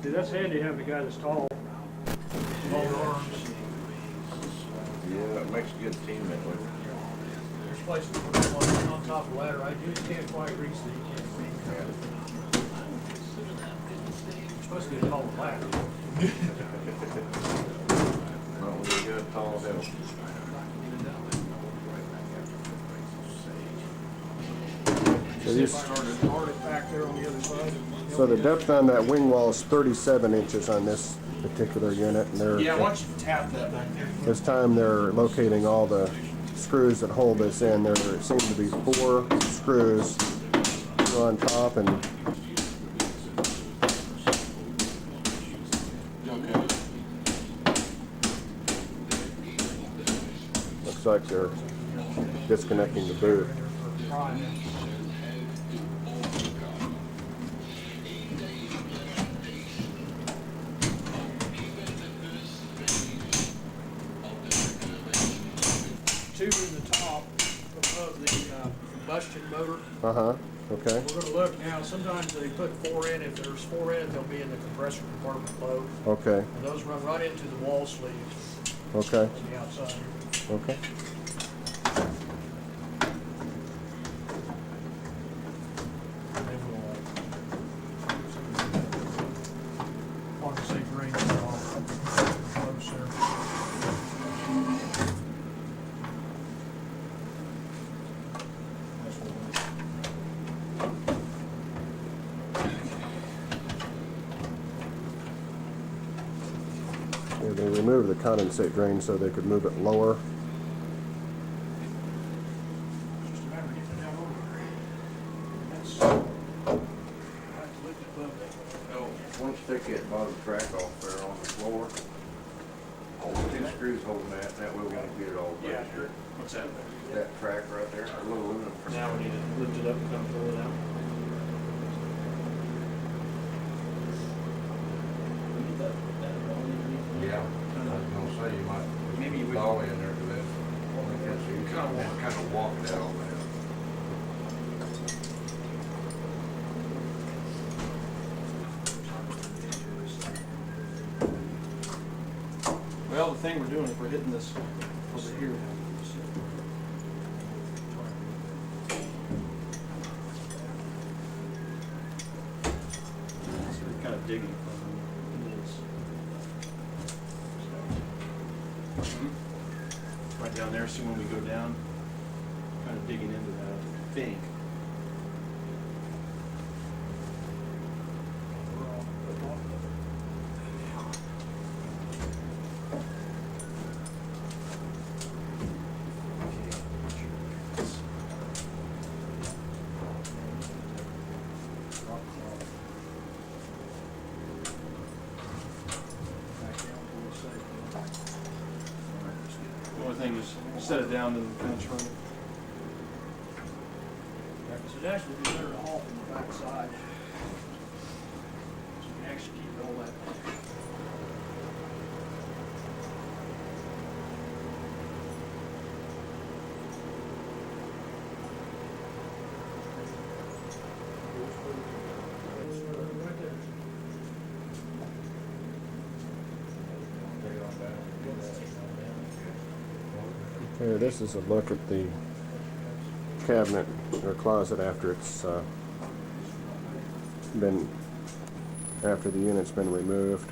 Dude, that's handy having a guy that's tall. Long arms. Yeah, it makes a good team that way. There's places to put one on top of the ladder. I just can't quite reach it. You can't reach it. You're supposed to get a tall ladder. Not when you got a tall hill. So the depth on that wing wall is 37 inches on this particular unit. And they're, Yeah, once you tap that back there. this time they're locating all the screws that hold this in. There seem to be 4 screws on top, and looks like they're disconnecting the boot. Two in the top above the combustion motor. Okay. We're going to look now. Sometimes they put 4 in. If there's 4 in, they'll be in the compressor compartment below. Okay. And those run right into the wall sleeves Okay. on the outside. Okay. And then we'll want to say drain it off close there. Yeah, they removed the condensate drain so they could move it lower. Just a matter of getting it down over here. That's lift it above that. Oh, once you take that bottom track off there on the floor, hold 2 screws holding that way we won't get it all back. Yeah, sure. What's that? That track right there, a little aluminum. Now we need to lift it up and come pull it out. Yeah, I was gonna say you might maybe you fall in there to that. So you kind of walk that on that. Well, the thing we're doing is we're hitting this over here. So we're kind of digging from this. Right down there, see when we go down, kind of digging into that, I think. The only thing is set it down and kind of turn it. So it actually be better to haul from the back side. So you can actually keep all that. Right there. Okay, this is a look at the cabinet or closet after it's after the unit's been removed.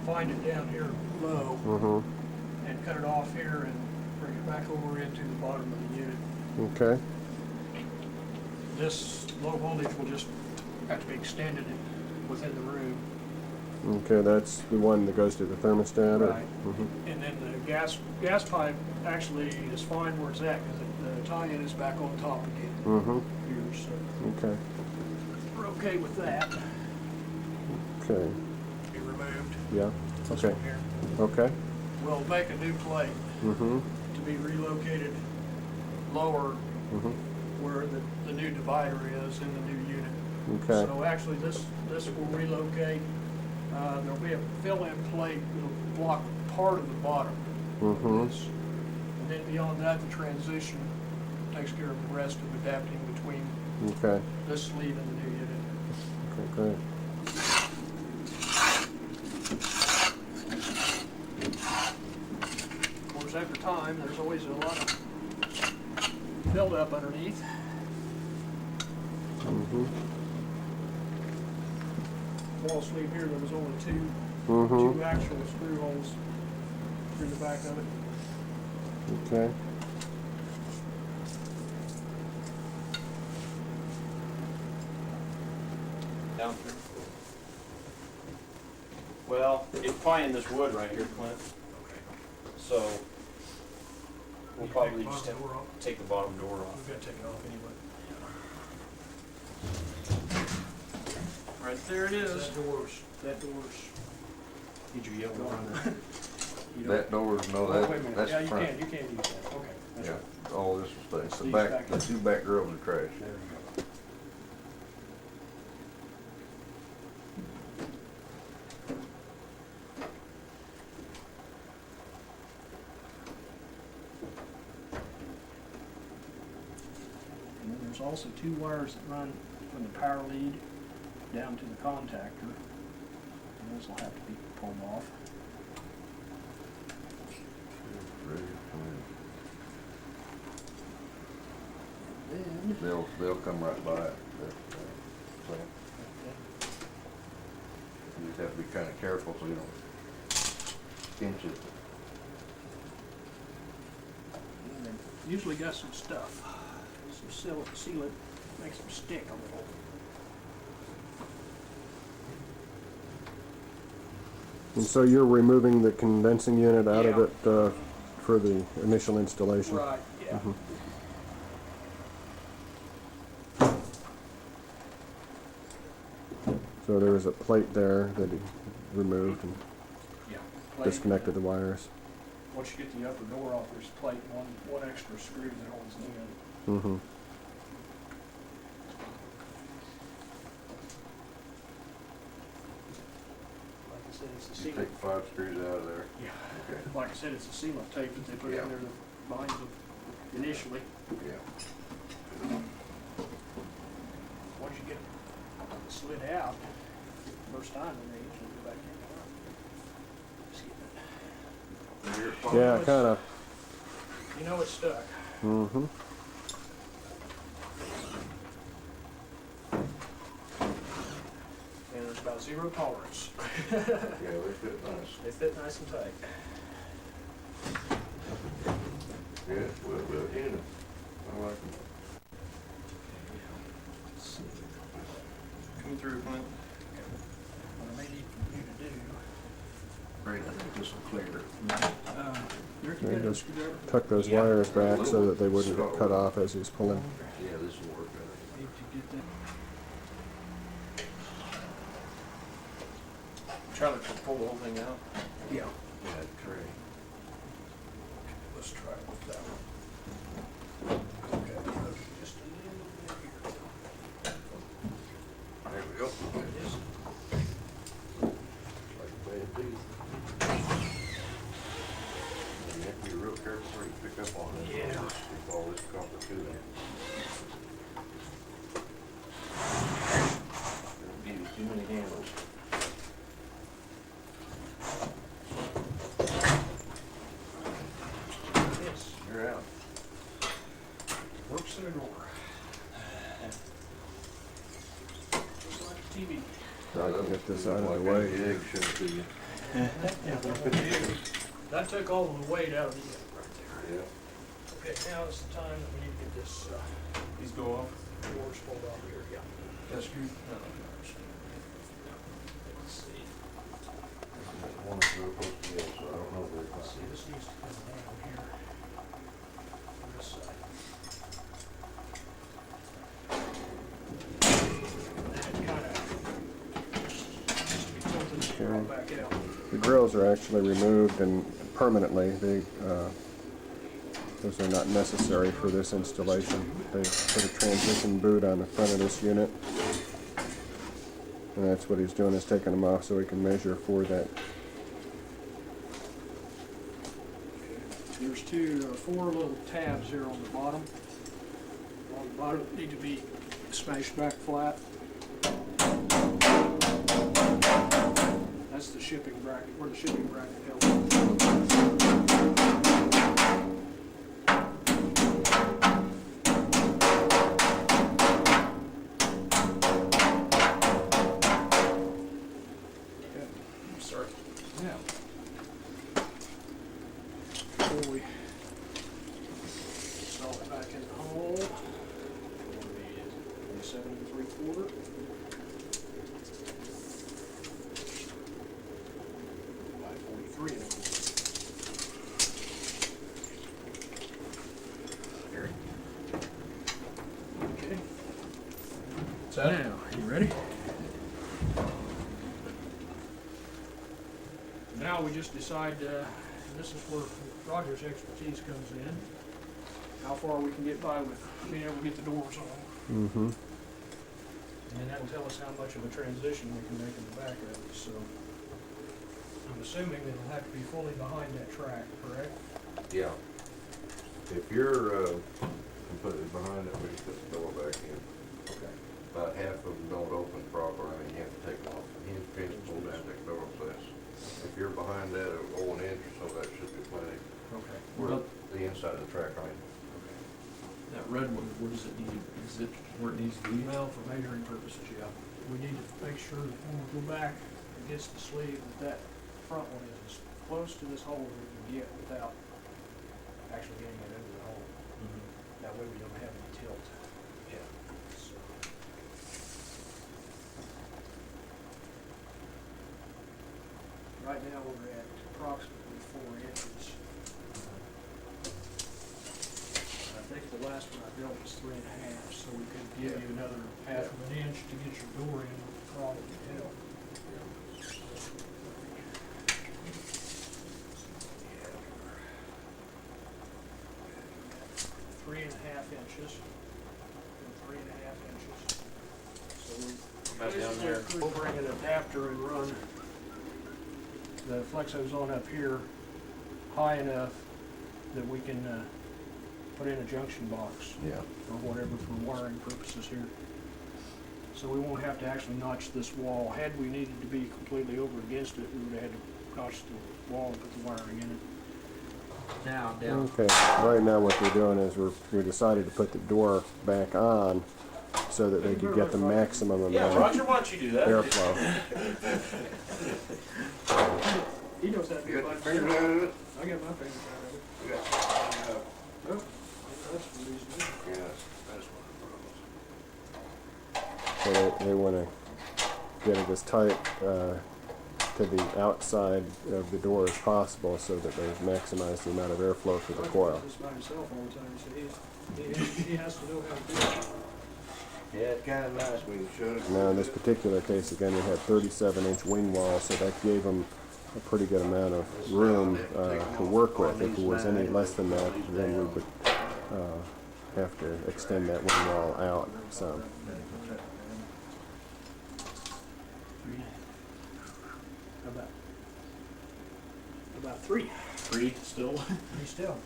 Find it down here low and cut it off here and bring it back over into the bottom of the unit. Okay. This low voltage will just have to be extended within the room. Okay, that's the one that goes to the thermostat? Right. And then the gas pipe actually is fine where it's at because the tie-in is back on top again here, so Okay. we're okay with that. Okay. Be removed. Yeah. This Okay. one here. Okay. We'll make a new plate to be relocated lower where the new divider is in the new unit. Okay. So actually this will relocate. There'll be a fill-in plate that'll block part of the bottom of this. And then beyond that, the transition takes care of the rest of adapting between Okay. This sleeve in the new unit. Okay, great. Of course, after time, there's always a lot of buildup underneath. Mm-hmm. Wall sleeve here, there was only two Mm-hmm. actual screw holes through the back of it. Okay. Down through. Well, it's probably in this wood right here, Clint. So we'll probably just have to take the bottom door off. We've got to take it off anyway. Right there it is. That door's. Need your yellow on there. That door's, no, Oh, wait a minute. that's Yeah, the you front. can use that. Okay, that's Yeah, right. all this will stay. The These back, back the up. two back grills are trash. There you go. And then there's also two wires that run from the power lead down to the contactor. And those will have to be pulled off. Ready to come Then, in. They'll come right by it. Plant. You just have to be kind of careful so you don't pinch it. and they've usually got some stuff, some sealant, makes them stick a little. And so you're removing the condensing unit out of Yeah. it for the initial installation? Right, yeah. Mhm. So there was a plate there that he removed and Yeah. Plate, disconnected the wires. Once you get the upper door off, there's a plate, one extra screw that holds it in. Mm-hmm. Like I said, it's the You sealant. take 5 screws out of there. Yeah. Okay. Like I said, it's the sealant tape that they put Yeah. in there that binds them initially. Yeah. Once you get it slid out, first time, then they usually go back in. See Here it Oh, Yeah, it's- kind of. it. You know it's stuck. Mm-hmm. And there's about zero tolerance. Yeah, they fit nice. They fit nice and tight. Yeah, well, in it. I like them. Come through, Clint. What I may need for you to do, Great, I think this will clear it. Rick, you Yeah, got a just screwdriver? tuck those Yeah. wires back so that they wouldn't get cut off as he's pulling. Yeah, this will work better. Need to get that. Charlie can pull the whole thing out. Yeah. Yeah, tray. Let's try it with that one. Okay, just a little bit here. There we go. There it is. Like bad teeth. You have to be real careful where you pick up on it. Yeah. If all this copper to it. There'll be too many handles. Yes, You're out. works in the door. Just like a TV. I can get this out of the Like way. an egg shouldn't be. That took all of the weight out of the egg right there. Yeah. Okay, now is the time that we need to get this, These go off. doors pulled out here, yeah. That's good. Let's see. One is real close to the other, so I don't know very Let's much. see, this needs to come down here. On this side. That kind of needs to be tilted to draw it back out. The grills are actually removed and permanently. Those are not necessary for this installation. They put a transition boot on the front of this unit. And that's what he's doing, is taking them off so he can measure for that. There's four little tabs here on the bottom. On the bottom need to be smashed back flat. That's the shipping bracket, where the shipping bracket held. Sorry. Yeah. Before we install it back in the hole, 27 3/4. By 43 1/4. Okay. Now, you ready? Now we just decide, this is where Roger's expertise comes in, how far we can get by with being able to get the doors on. Mm-hmm. And then that'll tell us how much of a transition we can make in the back of it, so. I'm assuming it'll have to be fully behind that track, correct? Yeah. If you're, completely behind it, we can put the door back in. Okay. About half of them don't open proper, I mean, you have to take them off the hinge pins, pull down, take the door place. If you're behind that, an inch or so, that should be plenty. Okay. Where the inside of the track, right? That red one, what does it need? Is it where it needs to be? Well, for measuring purposes, yeah. We need to make sure that when we go back against the sleeve, that front one is as close to this hole as we can get without actually getting it into the hole. That way we don't have any tilt. Yeah. So. Right now, we're at approximately 4 inches. I think the last one I built was 3.5, so we could give you another half of an inch to get your door in with the problem you have. 3.5 inches. And 3.5 inches. So we About down there. We'll bring an adapter and run the flexos on up here high enough that we can put in a junction box Yeah. or whatever for wiring purposes here. So we won't have to actually notch this wall. Had we needed to be completely over against it, we would have had to notch the wall and put the wiring in it. Now, down. Okay, right now what we're doing is we decided to put the door back on so that they could get the maximum Yeah, amount Roger, why don't you do of that? airflow. He knows how to You do got it. the fingers out of it? I got my fingers out of it. You got, Well, that's reasonable. yeah, that's one of the problems. So they want to get it as tight to the outside of the door as possible so that they maximize the amount of airflow for the coil. This by himself all the time, so he has to know how to do it. Yeah, it's kinda nice when you shut it. Now in this particular case, again, we had 37-inch wing wall, so that gave them a pretty good amount of room to work with. If it was any less than that, then we would have to extend that wing wall out some. About 3. 3 still. 3 still.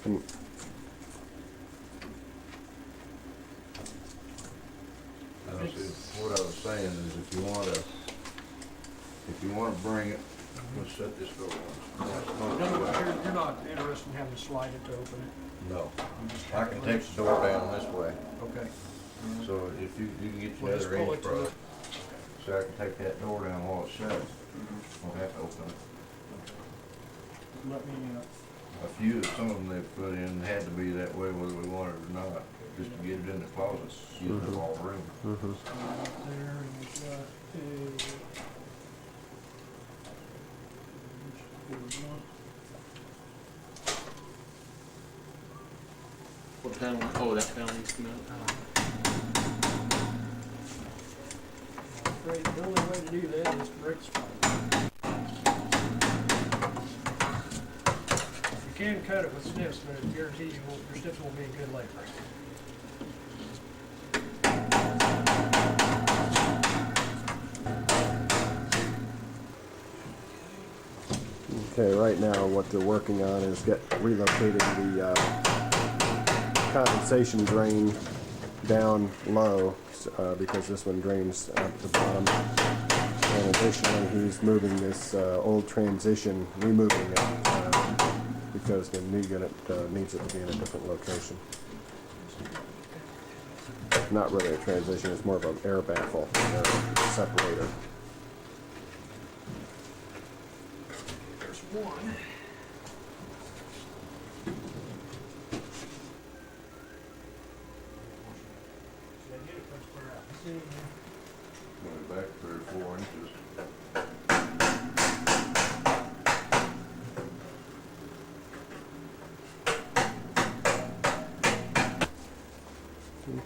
And What I was saying is if you wanna bring it, let's set this door on. You're not interested in having to slide it to open it? No, I can take the door down this way, Okay. so if you can get We'll the just other pull inch it to across, so I can take that door down while it's shut. Won't have to open it. Let me, Some of them they put in had to be that way whether we wanted it or not, just to get it in the closet, use the wall room. right there, and we've got a... What panel? Oh, that panel needs to come out. Great, the only way to do that is to break the spine. You can cut it with snips, but it guarantees you won't, your snips won't be in good labor. Okay, right now what they're working on is relocating the condensation drain down low because this one drains out the bottom. And additionally, he's moving this old transition, removing it because the new unit needs it to be in a different location. Not really a transition, it's more of an air baffle, air separator. There's one. Going back 3 or 4 inches.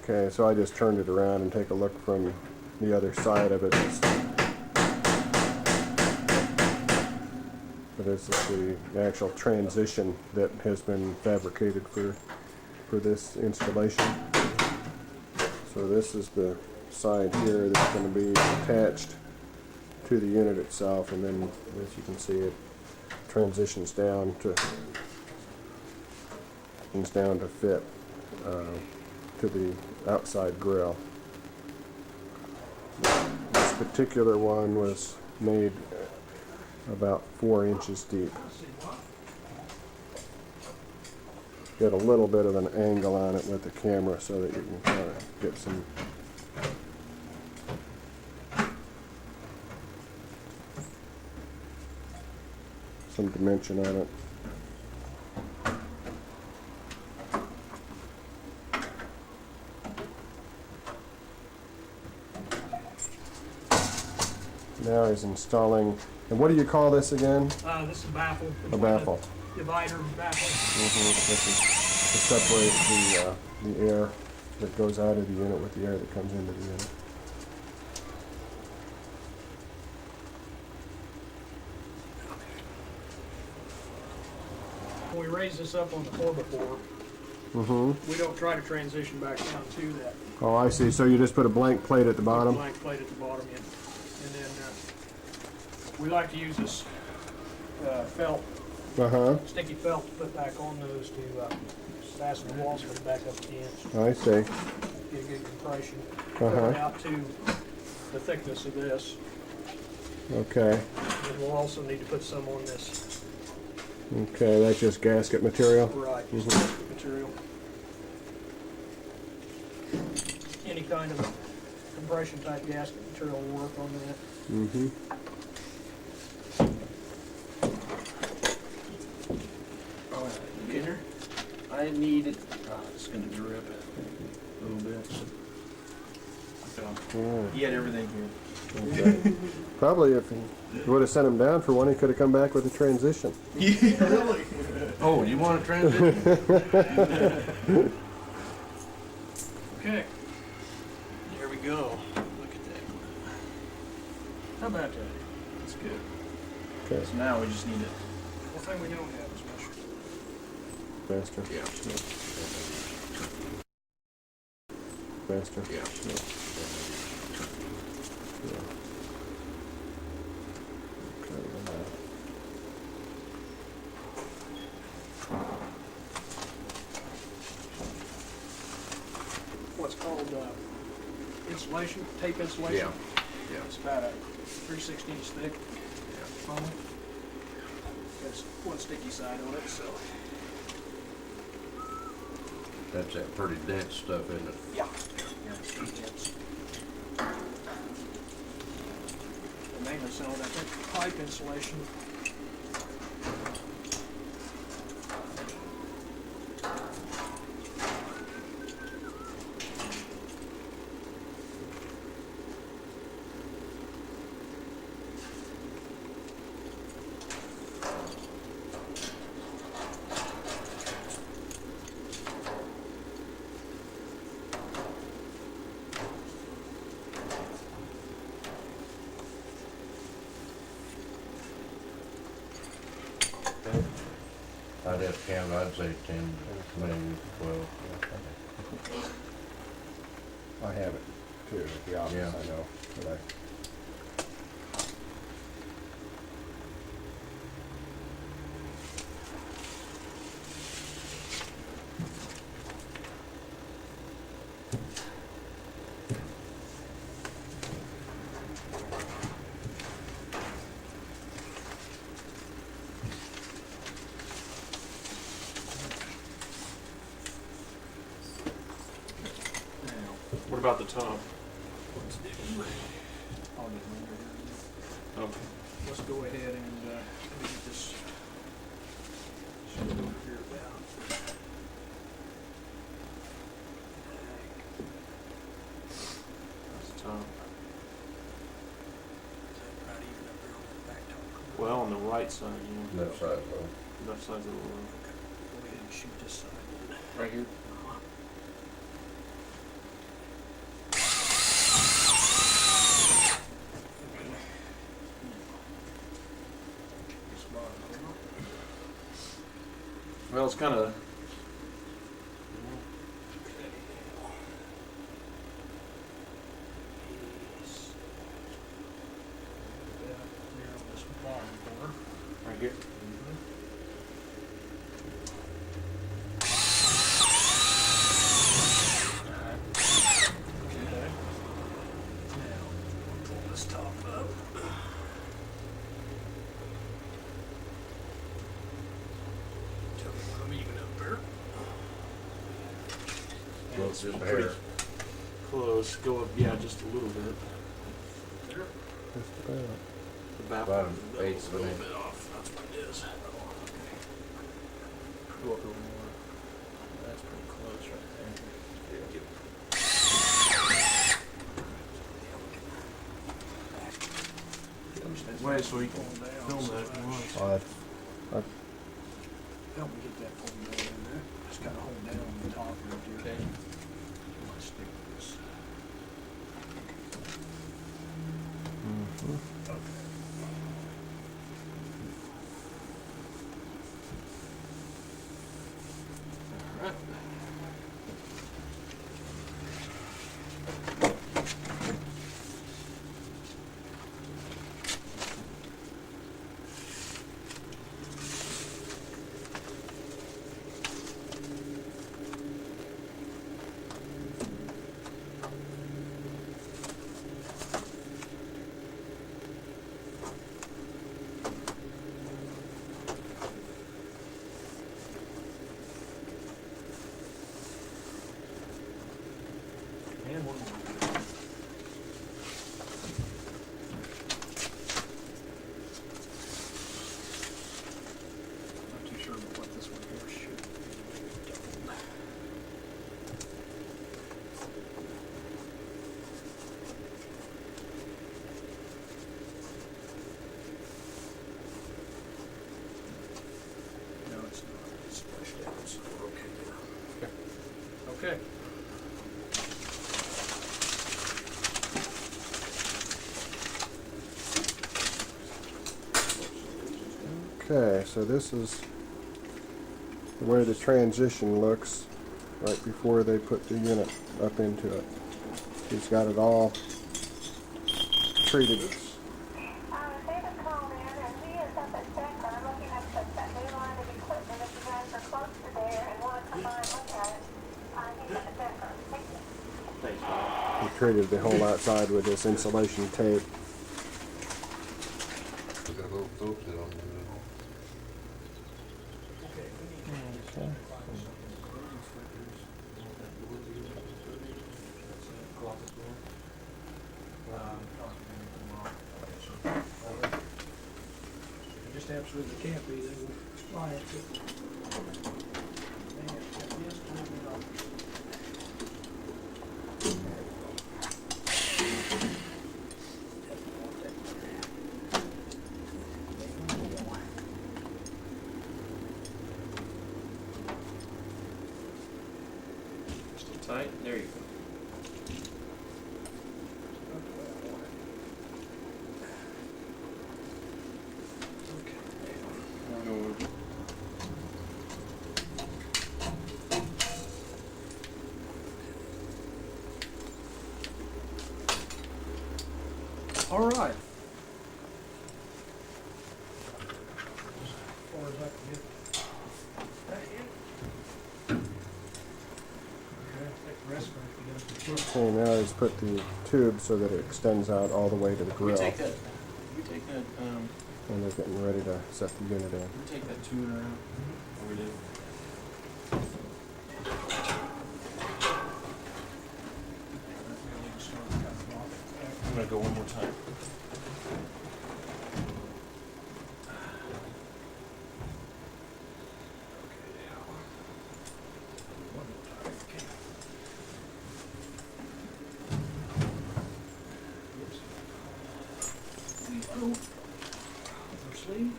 Okay, so I just turned it around and take a look from the other side of it. So this is the actual transition that has been fabricated for this installation. So this is the side here that's going to be attached to the unit itself, and then as you can see it transitions down to fit to the outside grill. This particular one was made about 4 inches deep. Get a little bit of an angle on it with the camera so that you can kind of get some dimension on it. Now he's installing, and what do you call this again? This is a baffle. A baffle. Divider baffle. This is to separate the air that goes out of the unit with the air that comes into the unit. When we raise this up on the 4x4, we don't try to transition back down to that Oh, I see. So you just put a blank plate at the bottom? blank plate at the bottom, yeah. And then we like to use this felt, sticky felt to put back on those to fasten the walls from back up against. I see. Get a good compression. Put it out to the thickness of this. Okay. And we'll also need to put some on this. Okay, that's just gasket material? Right, just gasket material. Any kind of compression type gasket material will work on that. Dinner? I need it. It's gonna drip a little bit. So, he had everything here. Okay. Probably if you would have sent him down for one, he could have come back with a transition. Yeah, really? Oh, you want a transition? Okay, There we go. Look at that. how about that? That's good. Okay, So now we just need it. One thing we don't have is measure. faster. Yeah. Faster. Yeah. Yeah. Okay, What's called insulation, tape insulation. Yeah. Yeah. It's about a 3/16 thick Yeah. foam. Got one sticky side on it, so. That's that pretty dense stuff, isn't it? Yeah. Yeah, it's pretty dense. And mainly selling that thick pipe insulation. I'd have to count, I'd say 10, maybe 12. I have it too at the office, Yeah. I know. But about the top? I'll get under here. Okay. Let's go ahead and, let me get this. Should over here down. That's the top. Right even up there on that back top. Well, on the right side, yeah. Left side low. Left side's a little low. Go ahead and shoot this side in. Right here? This bottom corner. Well, it's kind of. There on this bottom corner. Right here? Okay. Now, pull this top up. Tell me when I'm even up there. Well, it's just a Pretty hair. close. Go up, yeah, just a little bit. There. Just about. About About an A eighth of an little inch. bit off, that's what it is. Oh, okay. Go up a little more. That's pretty close right there. Wait, so you can film that if you want. Oh, Help me get that pulled down in there. Just gotta hold down on the top right here. Okay. Let's stick with this. mhm. Okay. Alright. And one more. Not too sure about what this one here should be doubled. No, it's not. It's splashed out, so we're okay there. Okay. Okay, so this is the way the transition looks right before they put the unit up into it. He's got it all treated. David called in, and he is up at Denver looking at that new line of equipment. If you guys are close to there and want to come by and look at it, he's up at Denver. Thank you. Thanks, man. He treated the whole outside with this insulation tape. We got a little filter on there. Okay, we need to Okay. It just absolutely can't be, they will fly it. Still tight? There you go. I'll go over. All right. As far as I can get that in. Okay, take the rest of it, we got to put. Okay, now he's put the tube so that it extends out all the way to the You grill. take that, And they're getting ready to set the unit in. you take that tuner out. Or we did. gonna go one more time. Sleeve?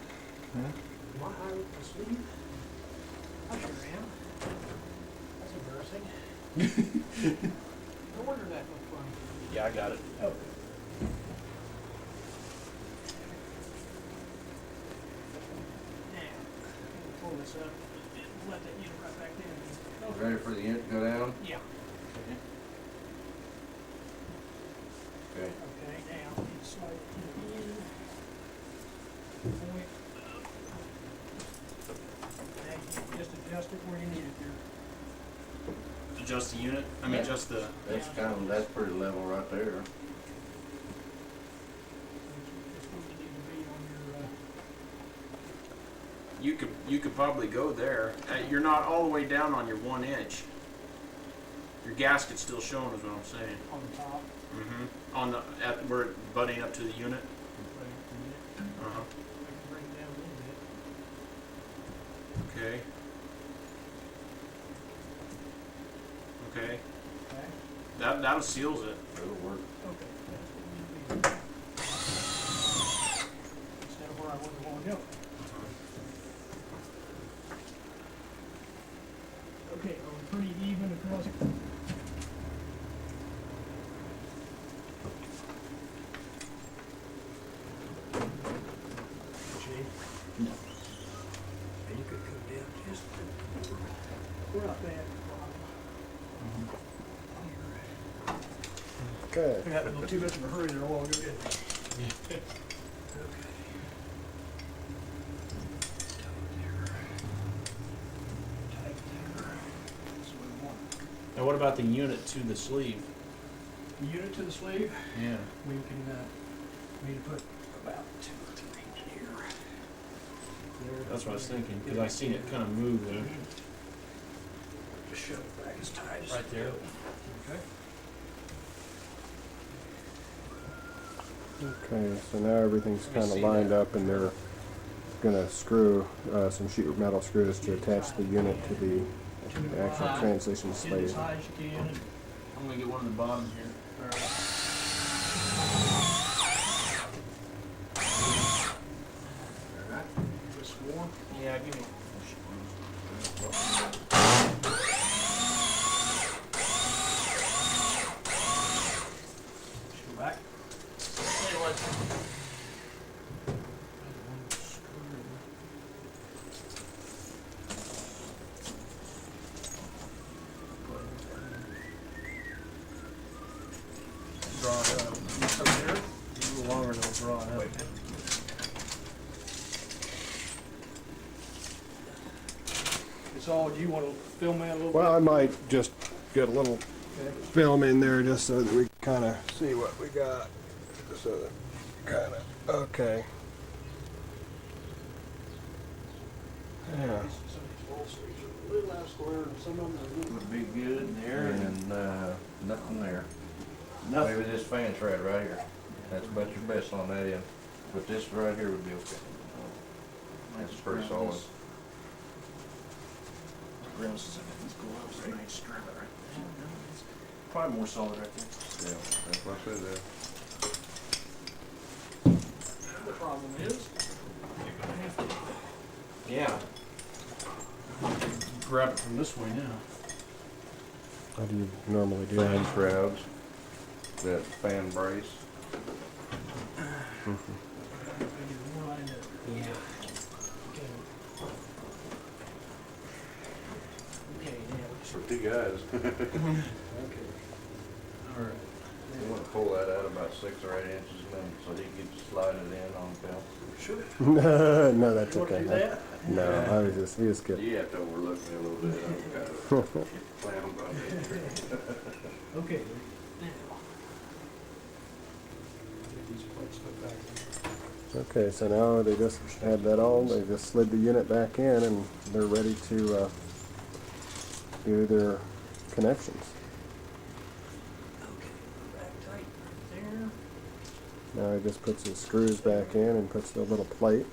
Am I high with the sleeve? I sure am. That's embarrassing. No wonder that looked funny. Yeah, I got it. Oh. Now, pull this up and let that unit right back in. Ready for the unit to go down? Yeah. Okay. Okay, now, you slide it in. Point up. Now you can just adjust it where you need it there. Adjust the unit? I mean, Yeah. just the, That's pretty level right there. That's where you need to be on your, you could probably go there. You're not all the way down on your 1 inch. Your gasket's still showing is what I'm saying. on the top. Mm-hmm. On the, where it's butting up to the unit? Uh-huh. I can bring it down a little bit. Okay. Okay. Okay. That seals it. It'll work. Okay, that's what we need to be. Instead of where I wouldn't want to go. Okay, are we pretty even across? Shane? No. And you could come down just a, we're not bad. Okay. We had a little too much of a hurry there a while ago, didn't we? Okay. Tight there. That's what we want. Now what about the unit to the sleeve? The unit to the sleeve, Yeah. we can, we need to put about 2 or 3 in here. There. That's what I was thinking, because I seen it kind of move there. Just shove it back as tight as. Right there. Okay. Okay, so now everything's Let me kind of see lined that. up, and they're gonna screw some sheet metal screws to attach the unit to the actual transition Get as sleeve. high as you can and. I'm gonna get one of the bottom here. Just more. Yeah, give me. Just go back. Draw it up. Up there. A little longer than we'll draw it Wait up. a minute. It's all, do you want to film that a little bit? Well, I might just get a little Okay. film in there just so that we kind of see what we got. So that kind of, okay. Yeah. Some of these wall streets are a little out of square and some of them are a little. Would be good there. And, nothing there. Nothing. Maybe this fan shroud right here. That's about your best on that end. But this right here would be okay. That's pretty solid. Ground system, these gloves, they might strap it right there. It's probably more solid right there. Yeah, that's what I said there. The problem is, you're gonna have to. Yeah. Grab it from this way now. How do you normally do Fan that? shrouds, that fan brace. Yeah. Okay, now we just. For 2 guys. Okay. All right. You want to pull that out about 6 or 8 inches and then, so he can slide it in on the belt. Sure. No, that's You wanna okay. do that? No, I was just, he was good. You have to overlook me a little bit. I'm kind of clown by nature. Okay, now. Get these plates put back in. Okay, so now they just had that on, they just slid the unit back in, and they're ready to do their connections. Okay, back tight right there. Now he just puts his screws back in and puts the little plate.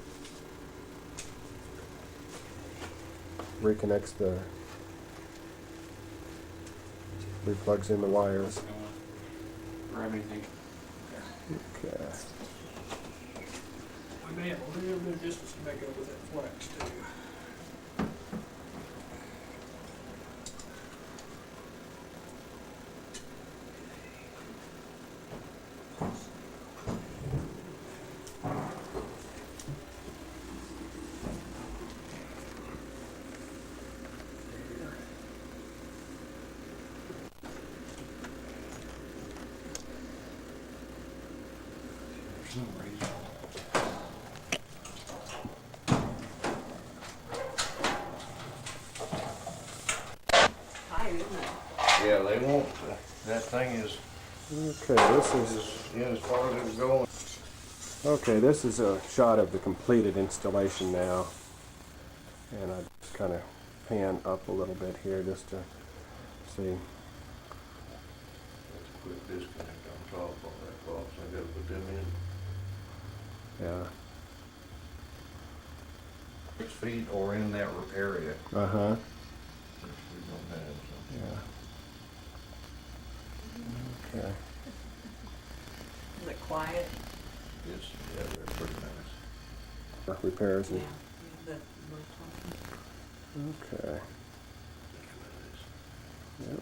Reconnects the, replugs in the wires. Grab anything. Okay. We may have a little bit of distance to make up with that flex too. Yeah, they won't, that thing is Okay, this is as far as it's going. okay. This is a shot of the completed installation now, and I just kind of pan up a little bit here just to see. That's a quick disconnect on top on that box, I gotta put them in Yeah. 6 feet or in that area. Uh huh. Which we don't have, so. Yeah. Okay. Is it quiet? It's, yeah, they're pretty nice. Repairs Yeah. and The little one. okay. Yep.